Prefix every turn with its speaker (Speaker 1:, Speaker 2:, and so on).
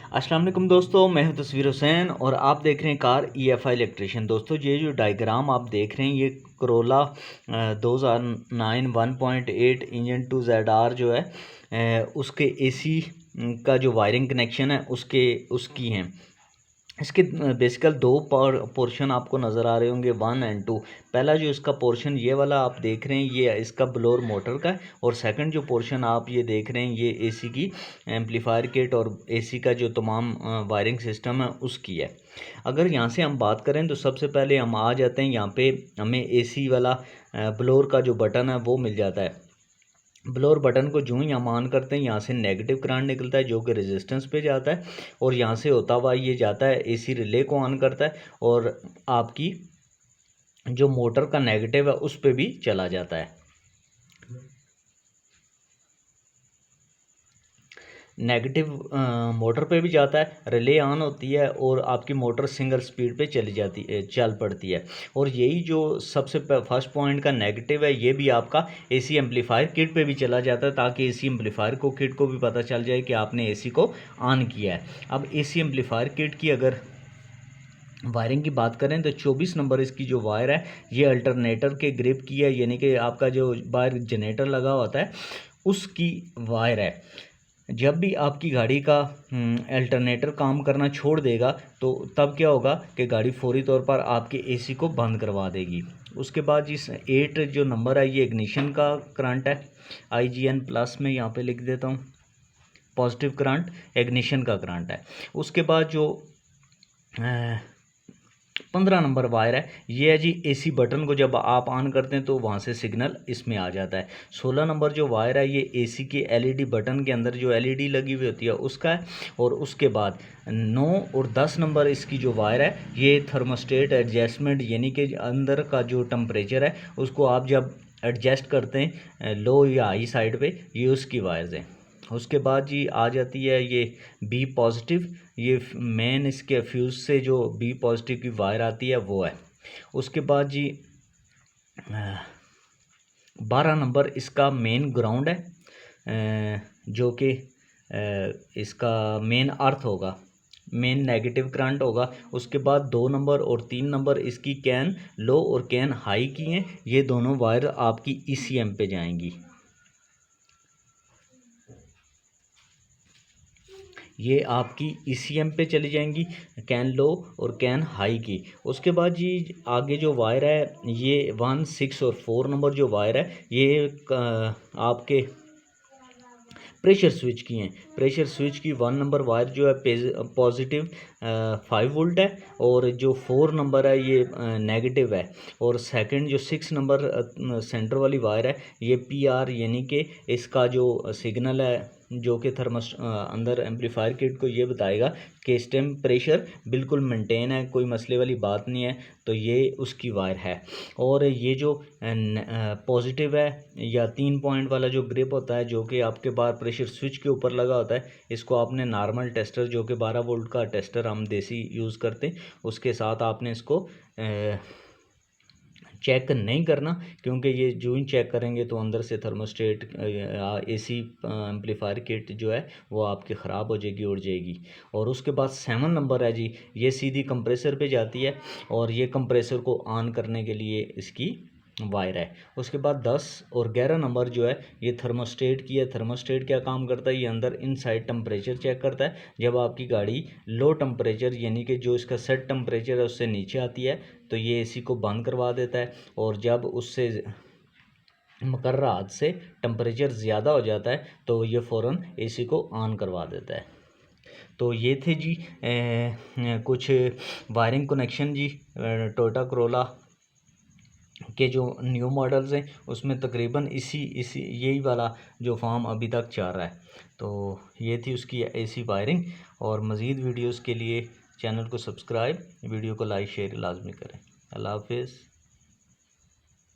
Speaker 1: अस्सलाम वालेकुम दोस्तों, मैं हूं तस्वीर हुसैन और आप देख रहे हैं कार EFI इलेक्ट्रिशियन। दोस्तों ये जो डायग्राम आप देख रहे हैं ये करोला 2009 1.8 इंजन 2ZR जो है उसके AC का जो वायरिंग कनेक्शन है उसकी हैं। इसके बेसिकल दो पोर्शन आपको नज़र आ रहे होंगे 1 और 2। पहला जो इसका पोर्शन ये वाला आप देख रहे हैं ये इसका ब्लोअर मोटर का है, और सेकंड जो पोर्शन आप ये देख रहे हैं ये AC की एम्पलीफायर किट और AC का जो तमाम वायरिंग सिस्टम है उसकी है। अगर यहाँ से हम बात करें तो सबसे पहले हम आ जाते हैं यहाँ पे, हमें AC वाला ब्लोअर का जो बटन है वो मिल जाता है। ब्लोअर बटन को जो ही हम ऑन करते हैं यहाँ से नेगेटिव करंट निकलता है जो कि रेजिस्टेंस पे जाता है, और यहाँ से होता हुआ ये जाता है AC रिले को ऑन करता है और आपकी जो मोटर का नेगेटिव है उस पे भी चला जाता है। नेगेटिव मोटर पे भी जाता है, रिले ऑन होती है और आपकी मोटर सिंगल स्पीड पे चल पड़ती है। और यही जो सबसे फर्स्ट पॉइंट का नेगेटिव है ये भी आपका AC एम्पलीफायर किट पे भी चला जाता है, ताकि AC एम्पलीफायर को किट को भी पता चल जाए कि आपने AC को ऑन किया है। अब AC एम्पलीफायर किट की अगर वायरिंग की बात करें तो 24 नंबर इसकी जो वायर है ये अल्टरनेटर के ग्रिप की है, यानी कि आपका जो बाहर जनरेटर लगा होता है उसकी वायर है। जब भी आपकी गाड़ी का अल्टरनेटर काम करना छोड़ देगा तो तब क्या होगा कि गाड़ी फौरी तौर पर आपके AC को बंद करवा देगी। उसके बाद इस 8 जो नंबर है ये इग्निशन का करंट है, IGN प्लस में यहाँ पे लिख देता हूँ, पॉजिटिव करंट इग्निशन का करंट है। उसके बाद जो 15 नंबर वायर है ये है जी AC बटन को जब आप ऑन करते हैं तो वहाँ से सिग्नल इसमें आ जाता है। 16 नंबर जो वायर है ये AC के LED बटन के अंदर जो LED लगी हुई होती है उसका है। और उसके बाद 9 और 10 नंबर इसकी जो वायर है ये थर्मोस्टेट एडजस्टमेंट, यानी कि अंदर का जो टेम्परेचर है उसको आप जब एडजस्ट करते हैं लो या हाई साइड पे, ये उसकी वायर्स हैं। उसके बाद जी आ जाती है ये B पॉजिटिव, ये मेन इसके फ्यूज़ से जो B पॉजिटिव की वायर आती है वो है। उसके बाद जी 12 नंबर इसका मेन ग्राउंड है, जो कि इसका मेन अर्थ होगा, मेन नेगेटिव करंट होगा। उसके बाद 2 नंबर और 3 नंबर इसकी कैन लो और कैन हाई की हैं, ये दोनों वायर आपकी ECM पे जाएंगी, ये आपकी ECM पे चली जाएंगी, कैन लो और कैन हाई की। उसके बाद जी आगे जो वायर है ये 1, 6 और 4 नंबर जो वायर है ये आपके प्रेशर स्विच की हैं। प्रेशर स्विच की 1 नंबर वायर जो है पॉजिटिव 5 वोल्ट है, और जो 4 नंबर है ये नेगेटिव है। और सेकंड जो 6 नंबर सेंटर वाली वायर है ये PR, यानी कि इसका जो सिग्नल है जो कि अंदर एम्पलीफायर किट को ये बताएगा कि इस टाइम प्रेशर बिल्कुल मेंटेन है, कोई मसले वाली बात नहीं है, तो ये उसकी वायर है। और ये जो पॉजिटिव है या 3 पॉइंट वाला जो ग्रिप होता है जो कि आपके बाहर प्रेशर स्विच के ऊपर लगा होता है, इसको आपने नॉर्मल टेस्टर जो कि 12 वोल्ट का टेस्टर हम देसी यूज़ करते हैं उसके साथ आपने इसको चेक नहीं करना, क्योंकि ये जो ही चेक करेंगे तो अंदर से थर्मोस्टेट AC एम्पलीफायर किट जो है वो आपकी ख़राब हो जाएगी, उड़ जाएगी। और उसके बाद 7 नंबर है जी ये सीधी कंप्रेसर पे जाती है, और ये कंप्रेसर को ऑन करने के लिए इसकी वायर है। उसके बाद 10 और 11 नंबर जो है ये थर्मोस्टेट की है। थर्मोस्टेट क्या काम करता है, ये अंदर इनसाइड टेम्परेचर चेक करता है। जब आपकी गाड़ी लो टेम्परेचर यानी कि जो इसका सेट टेम्परेचर है उससे नीचे आती है तो ये AC को बंद करवा देता है, और जब उससे मुकर्रर हद से टेम्परेचर ज़्यादा हो जाता है तो ये फ़ौरन AC को ऑन करवा देता है। तो ये थे जी कुछ वायरिंग कनेक्शन जी टोयोटा करोला के जो न्यू मॉडल्स हैं उसमें तकरीबन इसी यही वाला जो फॉर्म अभी तक चल रहा है। तो ये थी उसकी AC वायरिंग, और मज़ीद वीडियोस के लिए चैनल को सब्सक्राइब, वीडियो को लाइक शेयर लाजमी करें। अल्लाह हाफिज़।